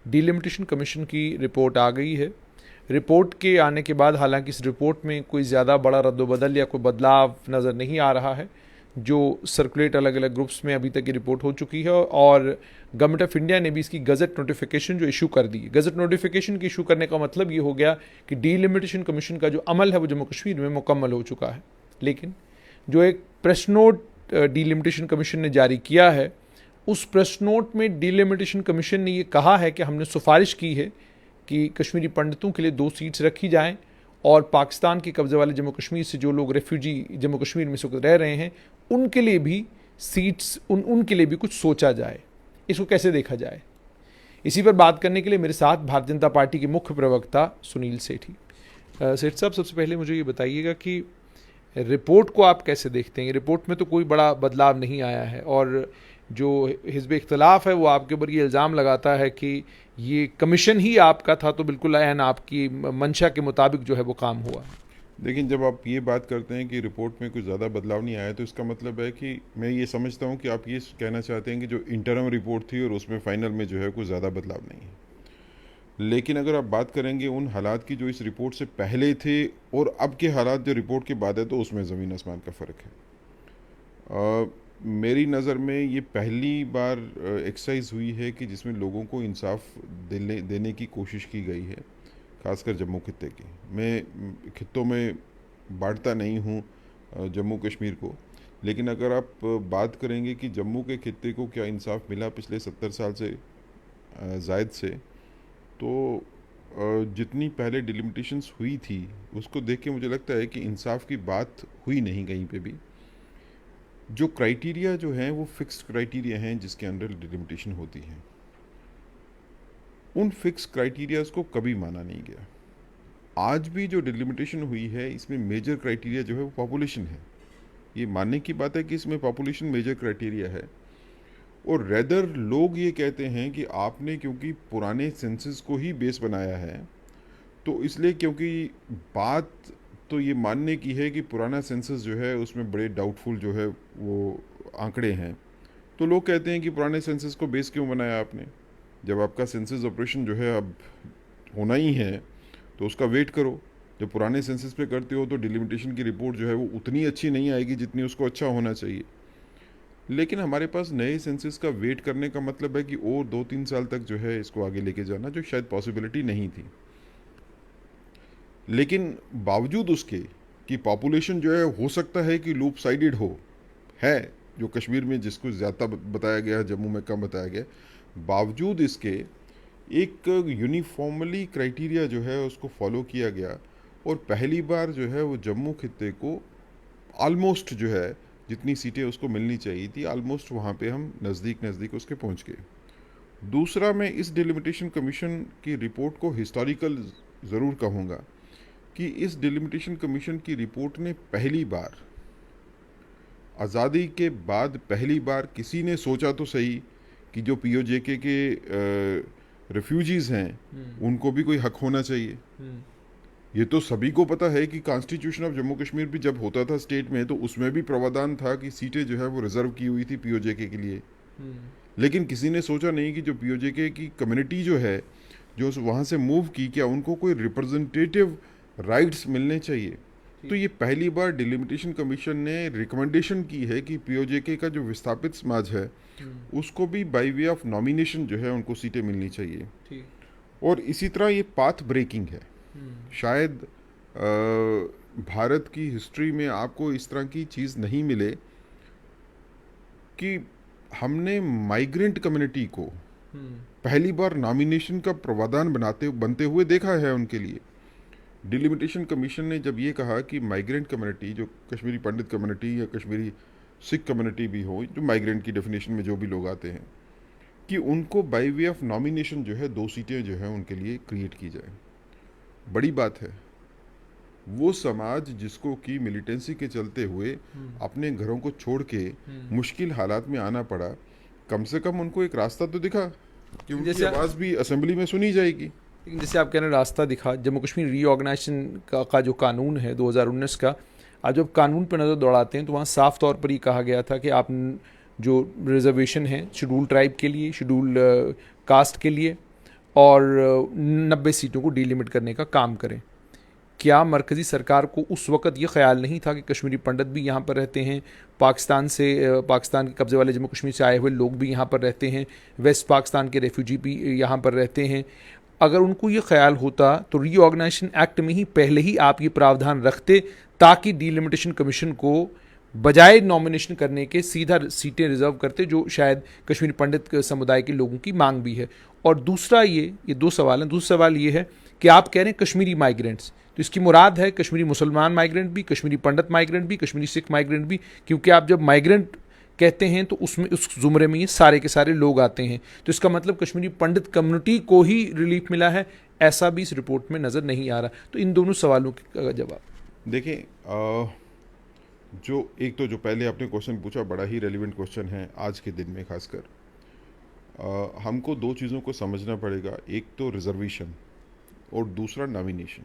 Delimitation commission की report आ गई है। रिपोर्ट के आने के बाद हालांकि इस रिपोर्ट में कोई ज़्यादा बड़ा रद्दोबदल या कोई बदलाव नज़र नहीं आ रहा है। जो सर्कुलेट अलग अलग ग्रुप्स में अभी तक ये रिपोर्ट हो चुकी है और गवर्नमेंट ऑफ इंडिया ने भी इसकी गज़ट नोटिफिकेशन जो इशू कर दी है। गज़ट नोटिफिकेशन की इशू करने का मतलब ये हो गया कि डिलिमिटेशन कमीशन का जो अमल है वो जम्मू कश्मीर में मुकम्मल हो चुका है। लेकिन जो एक प्रेस नोट डिलिमिटेशन कमीशन ने जारी किया है, उस प्रेस नोट में डिलिमिटेशन कमीशन ने ये कहा है कि हमने सिफारिश की है कि कश्मीरी पंडितों के लिए 2 सीट्स रखी जाएं और पाकिस्तान के कब्ज़े वाले जम्मू कश्मीर से जो लोग रेफ्यूजी जम्मू कश्मीर में इस वक्त रह रहे हैं उनके लिए भी सीट्स उनके लिए भी कुछ सोचा जाए। इसको कैसे देखा जाए, इसी पर बात करने के लिए मेरे साथ भारतीय जनता पार्टी के मुख्य प्रवक्ता सुनील सेठी। सेठ साहब, सबसे पहले मुझे ये बताइएगा कि रिपोर्ट को आप कैसे देखते हैं। रिपोर्ट में तो कोई बड़ा बदलाव नहीं आया है और जो हिज़्ब इख्तिलाफ है वो आपके ऊपर ये इल्ज़ाम लगाता है कि ये कमीशन ही आपका था, तो बिल्कुल ऐन आपकी मंशा के मुताबिक जो है वो काम हुआ। लेकिन जब आप ये बात करते हैं कि रिपोर्ट में कुछ ज़्यादा बदलाव नहीं आया, तो इसका मतलब है कि मैं ये समझता हूँ कि आप ये कहना चाहते हैं कि जो इंटरम रिपोर्ट थी और उसमें फ़ाइनल में जो है कुछ ज़्यादा बदलाव नहीं है। लेकिन अगर आप बात करेंगे उन हालात की जो इस रिपोर्ट से पहले थे और अब के हालात जो रिपोर्ट के बाद है, तो उसमें ज़मीन आसमान का फ़र्क है। मेरी नज़र में ये पहली बार एक्सरसाइज हुई है कि जिसमें लोगों को इंसाफ देने की कोशिश की गई है, ख़ासकर जम्मू खित्ते की। मैं खित्तों में बांटता नहीं हूँ जम्मू कश्मीर को, लेकिन अगर आप बात करेंगे कि जम्मू के खित्ते को क्या इंसाफ मिला पिछले 70 साल से ज़ायद से, तो जितनी पहले डिलिमिटेशंस हुई थी उसको देख के मुझे लगता है कि इंसाफ की बात हुई नहीं कहीं पे भी। जो क्राइटेरिया जो हैं वो फिक्स्ड क्राइटेरिया हैं जिसके अंडर डिलिमिटेशन होती है। उन फिक्स क्राइटेरियाज को कभी माना नहीं गया। आज भी जो डिलिमिटेशन हुई है इसमें मेजर क्राइटेरिया जो है वो पॉपुलेशन है। ये मानने की बात है कि इसमें पॉपुलेशन मेजर क्राइटेरिया है, और रेदर लोग ये कहते हैं कि आपने क्योंकि पुराने सेंसस को ही बेस बनाया है, तो इसलिए क्योंकि बात तो ये मानने की है कि पुराना सेंसस जो है उसमें बड़े डाउटफुल जो है वो आंकड़े हैं, तो लोग कहते हैं कि पुराने सेंसस को बेस क्यों बनाया आपने। जब आपका सेंसस ऑपरेशन जो है अब होना ही है तो उसका वेट करो। जब पुराने सेंसस पे करते हो तो डिलिमिटेशन की रिपोर्ट जो है वो उतनी अच्छी नहीं आएगी जितनी उसको अच्छा होना चाहिए। लेकिन हमारे पास नए सेंसस का वेट करने का मतलब है कि और 2-3 साल तक जो है इसको आगे लेके जाना, जो शायद पॉसिबिलिटी नहीं थी। लेकिन बावजूद उसके कि पॉपुलेशन जो है हो सकता है कि लूप साइडेड है, जो कश्मीर में जिसको ज़्यादा बताया गया, जम्मू में कम बताया गया, बावजूद इसके एक यूनिफॉर्मली क्राइटेरिया जो है उसको फॉलो किया गया और पहली बार जो है वो जम्मू खित्ते को ऑलमोस्ट जो है जितनी सीटें उसको मिलनी चाहिए थी, ऑलमोस्ट वहाँ पे हम नज़दीक उसके पहुँच गए। दूसरा, मैं इस डिलिमिटेशन कमीशन की रिपोर्ट को हिस्टोरिकल ज़रूर कहूँगा कि इस डिलिमिटेशन कमीशन की रिपोर्ट ने पहली बार आज़ादी के बाद पहली बार किसी ने सोचा तो सही कि जो POJK के रेफ्यूजीज़ हैं उनको भी कोई हक होना चाहिए। ये तो सभी को पता है कि कॉन्स्टिट्यूशन ऑफ जम्मू कश्मीर भी जब होता था स्टेट में, तो उसमें भी प्रावधान था कि सीटें जो है वो रिजर्व की हुई थी POJK के लिए। लेकिन किसी ने सोचा नहीं कि जो POJK की कम्युनिटी जो है जो वहाँ से मूव की, क्या उनको कोई रिप्रेजेंटेटिव राइट्स मिलने चाहिए। तो ये पहली बार डिलिमिटेशन कमीशन ने रिकमेंडेशन की है कि POJK का जो विस्थापित समाज है उसको भी बाय वे ऑफ नॉमिनेशन जो है उनको सीटें मिलनी चाहिए। और इसी तरह ये पाथ ब्रेकिंग है। शायद भारत की हिस्ट्री में आपको इस तरह की चीज़ नहीं मिले कि हमने माइग्रेंट कम्युनिटी को पहली बार नॉमिनेशन का प्रावधान बनते हुए देखा है उनके लिए। डिलिमिटेशन कमीशन ने जब ये कहा कि माइग्रेंट कम्युनिटी, जो कश्मीरी पंडित कम्युनिटी या कश्मीरी सिख कम्युनिटी भी हो, जो माइग्रेंट की डेफिनेशन में जो भी लोग आते हैं, कि उनको बाय वे ऑफ नॉमिनेशन जो है 2 सीटें जो है उनके लिए क्रिएट की जाए, बड़ी बात है। वो समाज जिसको कि मिलिटेंसी के चलते हुए अपने घरों को छोड़ के मुश्किल हालात में आना पड़ा, कम से कम उनको एक रास्ता तो दिखा कि उनकी आवाज़ भी असेंबली में सुनी जाएगी। लेकिन जैसे आप कह रहे हैं रास्ता दिखा, जम्मू कश्मीर रीऑर्गेनाइजेशन का जो कानून है 2019 का, आज जब कानून पर नज़र दौड़ाते हैं तो वहाँ साफ तौर पर ये कहा गया था कि आप जो रिजर्वेशन है शेड्यूल ट्राइब के लिए, शेड्यूल कास्ट के लिए और 90 सीटों को डिलिमिट करने का काम करें। क्या मरकज़ी सरकार को उस वक़्त ये ख्याल नहीं था कि कश्मीरी पंडित भी यहाँ पर रहते हैं, पाकिस्तान के कब्ज़े वाले जम्मू कश्मीर से आए हुए लोग भी यहाँ पर रहते हैं, वेस्ट पाकिस्तान के रेफ्यूजी भी यहाँ पर रहते हैं? अगर उनको ये ख्याल होता तो रीऑर्गेनाइजेशन एक्ट में ही पहले ही आप ये प्रावधान रखते, ताकि डिलिमिटेशन कमीशन को बजाय नॉमिनेशन करने के सीधा सीटें रिजर्व करते, जो शायद कश्मीरी पंडित समुदाय के लोगों की मांग भी है। और दूसरा ये दो सवाल हैं। दूसरा सवाल ये है कि आप कह रहे हैं कश्मीरी माइग्रेंट्स, तो इसकी मुराद है कश्मीरी मुसलमान माइग्रेंट भी, कश्मीरी पंडित माइग्रेंट भी, कश्मीरी सिख माइग्रेंट भी? क्योंकि आप जब माइग्रेंट कहते हैं तो उसमें उस जुमरे में ये सारे के सारे लोग आते हैं, तो इसका मतलब कश्मीरी पंडित कम्युनिटी को ही रिलीफ मिला है, ऐसा भी इस रिपोर्ट में नज़र नहीं आ रहा। तो इन दोनों सवालों का जवाब देखें। जो पहले आपने क्वेश्चन पूछा, बड़ा ही रेलिवेंट क्वेश्चन है आज के दिन में खासकर। हमको दो चीज़ों को समझना पड़ेगा, एक तो रिजर्वेशन और दूसरा नॉमिनेशन।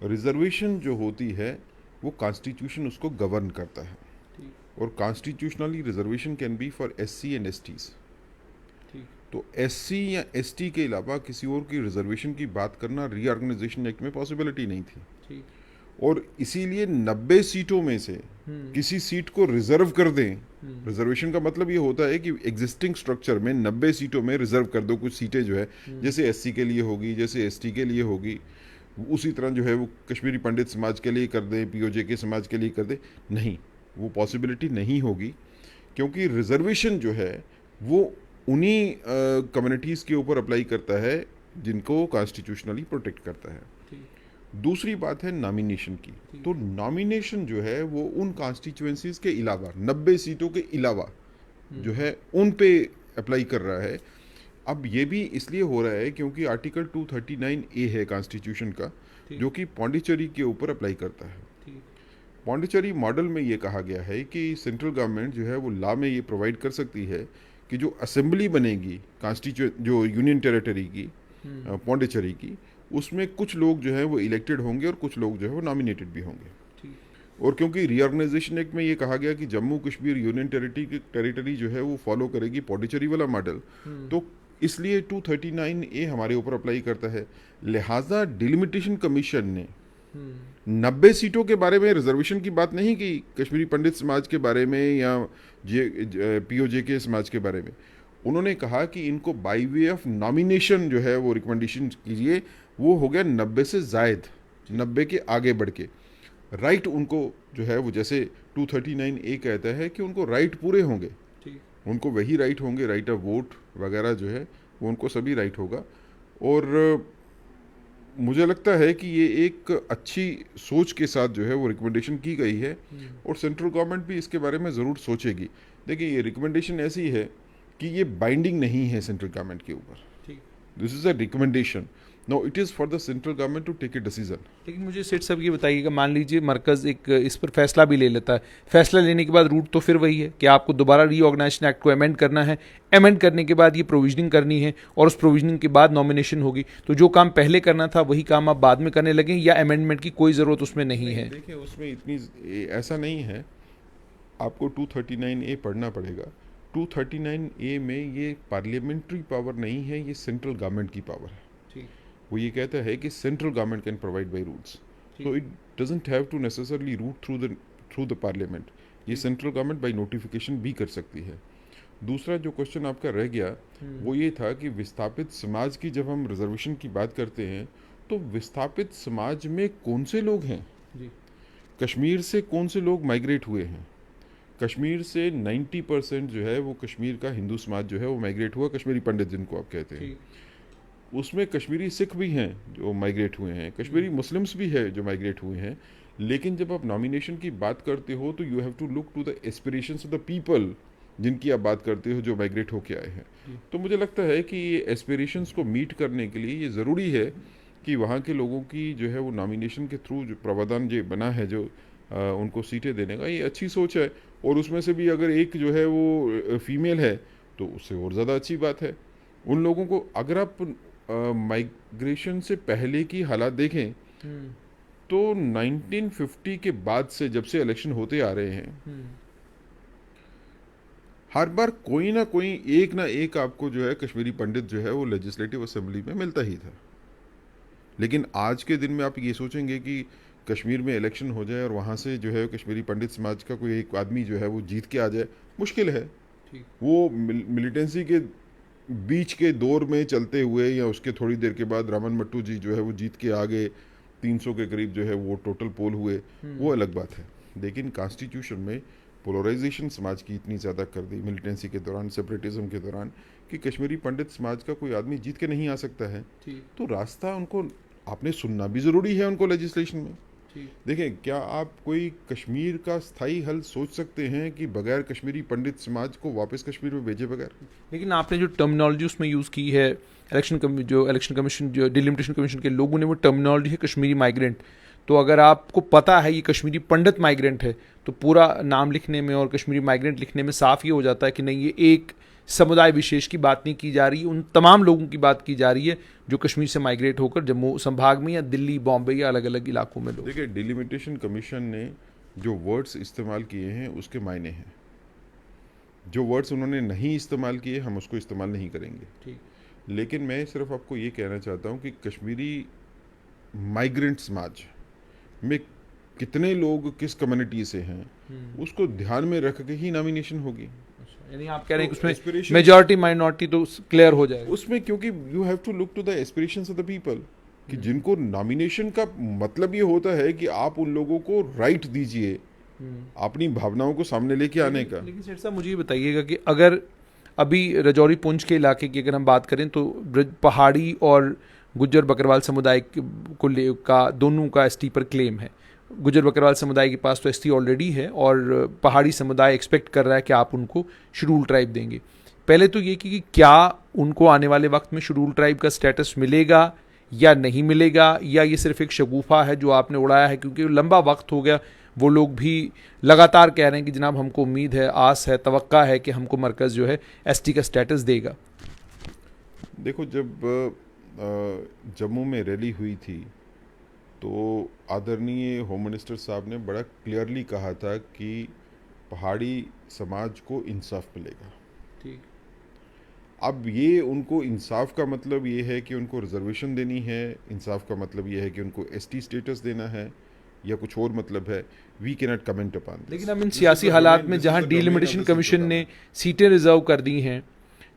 रिजर्वेशन जो होती है वो कॉन्स्टिट्यूशन उसको गवर्न करता है, और constitutionally reservation can be for SC and STs. तो एससी या एसटी के अलावा किसी और की रिजर्वेशन की बात करना रीऑर्गेनाइजेशन एक्ट में पॉसिबिलिटी नहीं थी, और इसीलिए 90 सीटों में से किसी सीट को रिजर्व कर दें। रिजर्वेशन का मतलब ये होता है कि एग्जिस्टिंग स्ट्रक्चर में 90 सीटों में रिजर्व कर दो कुछ सीटें, जो है जैसे एससी के लिए होगी, जैसे एसटी के लिए होगी, उसी तरह जो है वो कश्मीरी पंडित समाज के लिए कर दें, पीओजे के समाज के लिए कर दें। नहीं, वो पॉसिबिलिटी नहीं होगी, क्योंकि रिजर्वेशन जो है वो उन्हीं कम्युनिटीज़ के ऊपर अप्लाई करता है जिनको कॉन्स्टिट्यूशनली प्रोटेक्ट करता है। दूसरी बात है नॉमिनेशन की। तो नॉमिनेशन जो है वो उन कॉन्स्टिट्यूएंसीज के अलावा, 90 सीटों के अलावा जो है उन पे अप्लाई कर रहा है। अब ये भी इसलिए हो रहा है क्योंकि आर्टिकल 239A है कॉन्स्टिट्यूशन का, जो कि पौंडीचेरी के ऊपर अप्लाई करता है। पौंडीचेरी मॉडल में ये कहा गया है कि सेंट्रल गवर्नमेंट जो है वो लॉ में ये प्रोवाइड कर सकती है कि जो असेंबली बनेगी जो यूनियन टेरिटरी की, पौंडीचेरी की, उसमें कुछ लोग जो है वो इलेक्टेड होंगे और कुछ लोग जो है वो नॉमिनेटेड भी होंगे। और क्योंकि रीऑर्गेनाइजेशन एक्ट में ये कहा गया कि जम्मू कश्मीर यूनियन टेरिटरी जो है वो फॉलो करेगी पौंडीचेरी वाला मॉडल, तो इसलिए 239A हमारे ऊपर अप्लाई करता है। लिहाजा डिलिमिटेशन कमीशन ने 90 सीटों के बारे में रिजर्वेशन की बात नहीं की, कश्मीरी पंडित समाज के बारे में या पीओजे के समाज के बारे में। उन्होंने कहा कि इनको बाई वे ऑफ नॉमिनेशन जो है वो रिकमेंडेशन कीजिए। वो हो गया 90 से जायद, 90 के आगे बढ़ के राइट उनको जो है वो, जैसे 239A कहता है कि उनको राइट पूरे होंगे, उनको वही राइट होंगे, राइट ऑफ वोट वगैरह जो है वो उनको सभी राइट होगा। और मुझे लगता है कि ये एक अच्छी सोच के साथ जो है वो रिकमेंडेशन की गई है, और सेंट्रल गवर्नमेंट भी इसके बारे में ज़रूर सोचेगी। देखिए, ये रिकमेंडेशन ऐसी है कि ये बाइंडिंग नहीं है सेंट्रल गवर्नमेंट के ऊपर। This is a recommendation, no it is for the central government to take a decision. लेकिन मुझे सेठ साहब ये बताइएगा, मान लीजिए मरकज़ एक इस पर फैसला भी ले लेता है, फैसला लेने के बाद रूट तो फिर वही है कि आपको दोबारा रीऑर्गेनाइजेशन एक्ट को अमेंड करना है, अमेंड करने के बाद ये प्रोविजनिंग करनी है, और उस प्रोविजनिंग के बाद नॉमिनेशन होगी। तो जो काम पहले करना था वही काम आप बाद में करने लगे, या अमेंडमेंट की कोई ज़रूरत उसमें नहीं है? देखिए, उसमें इतनी ऐसा नहीं है, आपको 239A पढ़ना पड़ेगा। 239A में ये पार्लियामेंट्री पावर नहीं है, ये सेंट्रल गवर्नमेंट की पावर है। वो ये कहता है कि central government can provide by rules, so it doesn't have to necessarily route through the parliament. ये सेंट्रल गवर्नमेंट बाय नोटिफिकेशन भी कर सकती है। दूसरा जो क्वेश्चन आपका रह गया वो ये था कि विस्थापित समाज की जब हम रिजर्वेशन की बात करते हैं तो विस्थापित समाज में कौन से लोग हैं? कश्मीर से कौन से लोग माइग्रेट हुए हैं? कश्मीर से 90% जो है वो कश्मीर का हिंदू समाज जो है वो माइग्रेट हुआ, कश्मीरी पंडित जिनको आप कहते हैं। उसमें कश्मीरी सिख भी हैं जो माइग्रेट हुए हैं, कश्मीरी मुस्लिम्स भी है जो माइग्रेट हुए हैं। लेकिन जब आप नॉमिनेशन की बात करते हो तो you have to look to the aspirations of the people जिनकी आप बात करते हो, जो माइग्रेट होके आए हैं। तो मुझे लगता है कि ये एस्पिरेशंस को मीट करने के लिए ये ज़रूरी है कि वहाँ के लोगों की जो है वो नॉमिनेशन के थ्रू जो प्रावधान जो बना है, जो उनको सीटें देने का, ये अच्छी सोच है। और उसमें से भी अगर एक जो है वो फीमेल है तो उससे और ज़्यादा अच्छी बात है। उन लोगों को अगर आप माइग्रेशन से पहले की हालात देखें तो 1950 के बाद से, जब से इलेक्शन होते आ रहे हैं, हर बार कोई ना एक आपको जो है कश्मीरी पंडित जो है वो लेजिस्लेटिव असेंबली में मिलता ही था। लेकिन आज के दिन में आप ये सोचेंगे कि कश्मीर में इलेक्शन हो जाए और वहाँ से जो है कश्मीरी पंडित समाज का कोई एक आदमी जो है वो जीत के आ जाए, मुश्किल है। वो मिलिटेंसी के बीच के दौर में चलते हुए या उसके थोड़ी देर के बाद रामन मट्टू जी जो है वो जीत के आ गए, 300 के करीब जो है वो टोटल पोल हुए, वो अलग बात है। लेकिन कॉन्स्टिट्यूशन में पोलराइजेशन समाज की इतनी ज़्यादा कर दी मिलिटेंसी के दौरान, सेपरेटिज्म के दौरान, कि कश्मीरी पंडित समाज का कोई आदमी जीत के नहीं आ सकता है। तो रास्ता उनको आपने सुनना भी ज़रूरी है उनको लेजिस्लेशन में। देखें, क्या आप कोई कश्मीर का स्थायी हल सोच सकते हैं कि बगैर कश्मीरी पंडित समाज को वापस कश्मीर में भेजे बगैर? लेकिन आपने जो टर्मिनोलॉजी उसमें यूज़ की है, इलेक्शन कमीशन जो डिलिमिटेशन कमीशन के लोगों ने वो टर्मिनोलॉजी है कश्मीरी माइग्रेंट, तो अगर आपको पता है ये कश्मीरी पंडित माइग्रेंट है तो पूरा नाम लिखने में और कश्मीरी माइग्रेंट लिखने में साफ ये हो जाता है कि नहीं, ये एक समुदाय विशेष की बात नहीं की जा रही, उन तमाम लोगों की बात की जा रही है जो कश्मीर से माइग्रेट होकर जम्मू संभाग में या दिल्ली, बॉम्बे या अलग अलग इलाकों में लोग। देखिए, डिलिमिटेशन कमीशन ने जो वर्ड्स इस्तेमाल किए हैं उसके मायने हैं। जो वर्ड्स उन्होंने नहीं इस्तेमाल किए हम उसको इस्तेमाल नहीं करेंगे। लेकिन मैं सिर्फ आपको ये कहना चाहता हूँ कि कश्मीरी माइग्रेंट समाज में कितने लोग किस कम्युनिटी से हैं उसको ध्यान में रख के ही नॉमिनेशन होगी। यानी आप कह रहे हैं कि उसमें मेजॉरिटी माइनॉरिटी तो क्लियर हो जाएगा उसमें, क्योंकि you have to look to the aspirations of the people, कि जिनको नॉमिनेशन का मतलब ये होता है कि आप उन लोगों को राइट दीजिए अपनी भावनाओं को सामने लेके आने का। लेकिन सेठ साहब, मुझे ये बताइएगा कि अगर अभी राजौरी पुंछ के इलाके की अगर हम बात करें तो पहाड़ी और गुज्जर बकरवाल समुदाय का दोनों का एसटी पर क्लेम है। गुज्जर बकरवाल समुदाय के पास तो एसटी ऑलरेडी है और पहाड़ी समुदाय एक्सपेक्ट कर रहा है कि आप उनको शेड्यूल ट्राइब देंगे। पहले तो ये कि क्या उनको आने वाले वक्त में शेड्यूल ट्राइब का स्टेटस मिलेगा या नहीं मिलेगा, या ये सिर्फ एक शगुफा है जो आपने उड़ाया है, क्योंकि लंबा वक्त हो गया, वो लोग भी लगातार कह रहे हैं कि जनाब हमको उम्मीद है, आस है, तवक्का है कि हमको मरकज़ जो है एसटी का स्टेटस देगा। देखो, जब जम्मू में रैली हुई थी तो आदरणीय होम मिनिस्टर साहब ने बड़ा क्लियरली कहा था कि पहाड़ी समाज को इंसाफ मिलेगा। ठीक। अब ये उनको इंसाफ का मतलब ये है कि उनको रिजर्वेशन देनी है, इंसाफ का मतलब ये है कि उनको एसटी स्टेटस देना है, या कुछ और मतलब है, we can not comment upon. लेकिन अब इन सियासी हालात में जहां डिलिमिटेशन कमीशन ने सीटें रिजर्व कर दी हैं,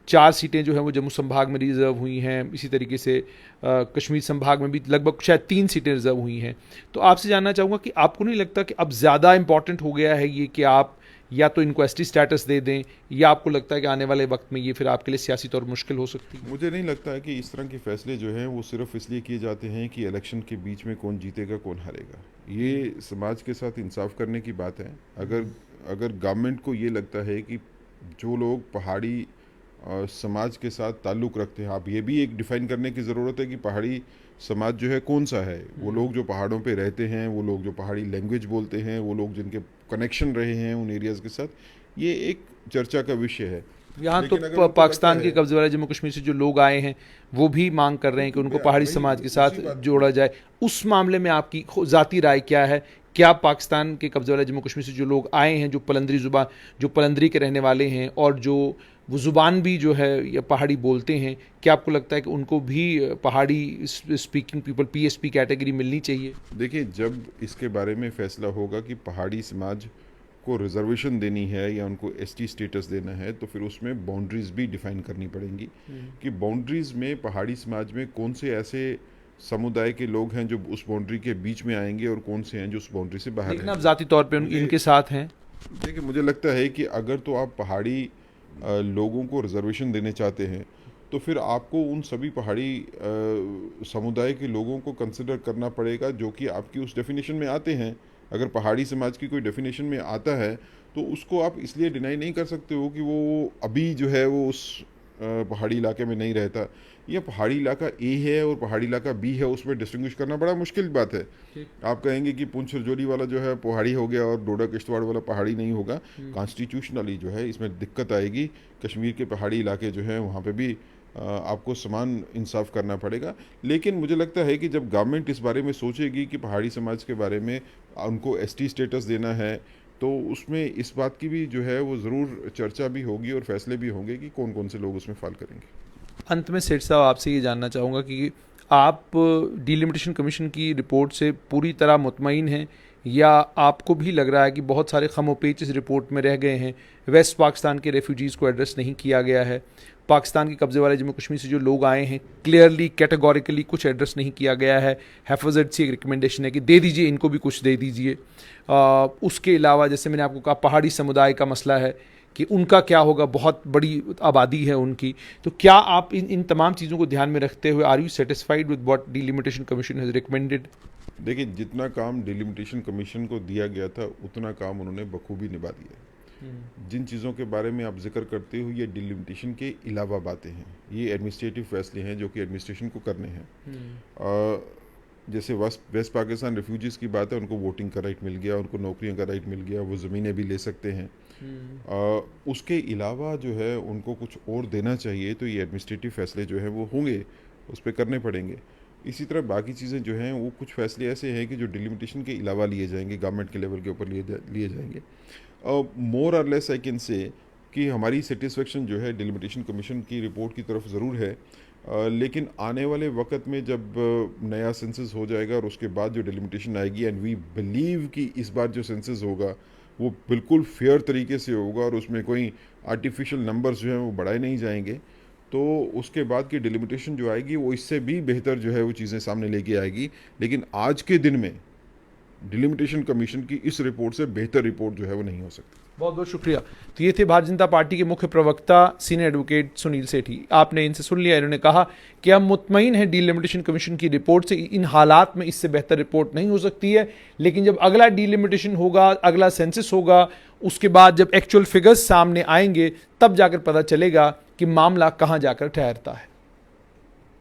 4 सीटें जो है वो जम्मू संभाग में रिजर्व हुई हैं, इसी तरीके से कश्मीर संभाग में भी लगभग शायद 3 सीटें रिजर्व हुई हैं, तो आपसे जानना चाहूँगा कि आपको नहीं लगता कि अब ज़्यादा इंपॉर्टेंट हो गया है ये कि आप या तो इनको एसटी स्टेटस दे दें, या आपको लगता है कि आने वाले वक्त में ये फिर आपके लिए सियासी तौर पर मुश्किल हो सकती है? मुझे नहीं लगता है कि इस तरह के फैसले जो हैं वो सिर्फ इसलिए किए जाते हैं कि इलेक्शन के बीच में कौन जीतेगा कौन हारेगा। ये समाज के साथ इंसाफ करने की बात है। अगर गवर्नमेंट को ये लगता है कि जो लोग पहाड़ी समाज के साथ ताल्लुक़ रखते हैं, आप ये भी एक डिफ़ाइन करने की ज़रूरत है कि पहाड़ी समाज जो है कौन सा है। वो लोग जो पहाड़ों पे रहते हैं, वो लोग जो पहाड़ी लैंग्वेज बोलते हैं, वो लोग जिनके कनेक्शन रहे हैं उन एरियाज़ के साथ, ये एक चर्चा का विषय है। यहाँ तो पाकिस्तान के कब्जे वाले जम्मू कश्मीर से जो लोग आए हैं वो भी मांग कर रहे हैं कि उनको पहाड़ी समाज के साथ जोड़ा जाए। उस मामले में आपकी ज़ाती राय क्या है? क्या पाकिस्तान के कब्जे वाले जम्मू कश्मीर से जो लोग आए हैं, जो पलंदरी ज़ुबान, जो पलंदरी के रहने वाले हैं और जो वो ज़ुबान भी जो है या पहाड़ी बोलते हैं, क्या आपको लगता है कि उनको भी पहाड़ी स्पीकिंग पीपल पीएसपी कैटेगरी मिलनी चाहिए? देखिए, जब इसके बारे में फ़ैसला होगा कि पहाड़ी समाज को रिजर्वेशन देनी है या उनको एसटी स्टेटस देना है, तो फिर उसमें बाउंड्रीज़ भी डिफ़ाइन करनी पड़ेंगी कि बाउंड्रीज़ में पहाड़ी समाज में कौन से ऐसे समुदाय के लोग हैं जो उस बाउंड्री के बीच में आएंगे और कौन से हैं जो उस बाउंड्री से बाहर हैं। लेकिन आप ज़ाती तौर पे इनके साथ हैं। देखिए, मुझे लगता है कि अगर तो आप पहाड़ी लोगों को रिजर्वेशन देने चाहते हैं तो फिर आपको उन सभी पहाड़ी समुदाय के लोगों को कंसिडर करना पड़ेगा जो कि आपकी उस डेफिनेशन में आते हैं। अगर पहाड़ी समाज की कोई डेफिनेशन में आता है तो उसको आप इसलिए डिनाई नहीं कर सकते हो कि वो अभी जो है वो उस पहाड़ी इलाके में नहीं रहता, या पहाड़ी इलाका ए है और पहाड़ी इलाका बी है, उसमें डिस्टिंग्विश करना बड़ा मुश्किल बात है। आप कहेंगे कि पुंछ रजौरी वाला जो है पहाड़ी हो गया और डोडा किश्तवाड़ वाला पहाड़ी नहीं होगा। कॉन्स्टिट्यूशनली जो है इसमें दिक्कत आएगी। कश्मीर के पहाड़ी इलाके जो हैं वहाँ पे भी आपको समान इंसाफ करना पड़ेगा। लेकिन मुझे लगता है कि जब गवर्नमेंट इस बारे में सोचेगी कि पहाड़ी समाज के बारे में उनको एसटी स्टेटस देना है, तो उसमें इस बात की भी जो है वो ज़रूर चर्चा भी होगी और फैसले भी होंगे कि कौन कौन से लोग उसमें फाल करेंगे। अंत में सेठ साहब आपसे ये जानना चाहूँगा कि आप डिलिमिटेशन कमीशन की रिपोर्ट से पूरी तरह मुतमईन हैं, या आपको भी लग रहा है कि बहुत सारे खमोपेच इस रिपोर्ट में रह गए हैं? वेस्ट पाकिस्तान के रेफ्यूजीज़ को एड्रेस नहीं किया गया है, पाकिस्तान के कब्ज़े वाले जम्मू कश्मीर से जो लोग आए हैं क्लियरली कैटेगोरिकली कुछ एड्रेस नहीं किया गया है। हैफाजत से एक रिकमेंडेशन है कि दे दीजिए, इनको भी कुछ दे दीजिए। उसके अलावा जैसे मैंने आपको कहा, पहाड़ी समुदाय का मसला है कि उनका क्या होगा, बहुत बड़ी आबादी है उनकी। तो क्या आप इन तमाम चीज़ों को ध्यान में रखते हुए are you satisfied with what delimitation commission has recommended? देखिए, जितना काम डिलिमिटेशन कमीशन को दिया गया था उतना काम उन्होंने बखूबी निभा दिया है। जिन चीज़ों के बारे में आप जिक्र करते हो ये डिलिमिटेशन के अलावा बातें हैं, ये एडमिनिस्ट्रेटिव फैसले हैं जो कि एडमिनिस्ट्रेशन को करने हैं। जैसे वेस्ट पाकिस्तान रेफ्यूजीज़ की बात है, उनको वोटिंग का राइट मिल गया, उनको नौकरियों का राइट मिल गया, वो ज़मीनें भी ले सकते हैं। उसके अलावा जो है उनको कुछ और देना चाहिए, तो ये एडमिनिस्ट्रेटिव फैसले जो हैं वो होंगे, उस पर करने पड़ेंगे। इसी तरह बाकी चीज़ें जो हैं वो कुछ फैसले ऐसे हैं कि जो डिलिमिटेशन के अलावा लिए जाएंगे, गवर्नमेंट के लेवल के ऊपर लिए जाएंगे। मोर और लेस आई कैन से कि हमारी सेटिस्फेक्शन जो है डिलिमिटेशन कमीशन की रिपोर्ट की तरफ ज़रूर है, लेकिन आने वाले वक्त में जब नया सेंसस हो जाएगा और उसके बाद जो डिलिमिटेशन आएगी, एंड वी बिलीव कि इस बार जो सेंसस होगा वो बिल्कुल फेयर तरीके से होगा और उसमें कोई आर्टिफिशियल नंबर्स जो हैं वो बढ़ाए नहीं जाएंगे, तो उसके बाद की डिलिमिटेशन जो आएगी वो इससे भी बेहतर जो है वो चीज़ें सामने लेके आएगी। लेकिन आज के दिन में डिलिमिटेशन कमीशन की इस रिपोर्ट से बेहतर रिपोर्ट जो है वो नहीं हो सकती। बहुत बहुत शुक्रिया। तो ये थे भारतीय जनता पार्टी के मुख्य प्रवक्ता सीनियर एडवोकेट सुनील सेठी। आपने इनसे सुन लिया, इन्होंने कहा कि हम मुतमईन हैं डिलिमिटेशन कमीशन की रिपोर्ट से, इन हालात में इससे बेहतर रिपोर्ट नहीं हो सकती है। लेकिन जब अगला डिलिमिटेशन होगा, अगला सेंसस होगा, उसके बाद जब एक्चुअल फिगर्स सामने आएंगे, तब जाकर पता चलेगा कि मामला कहाँ जाकर ठहरता है।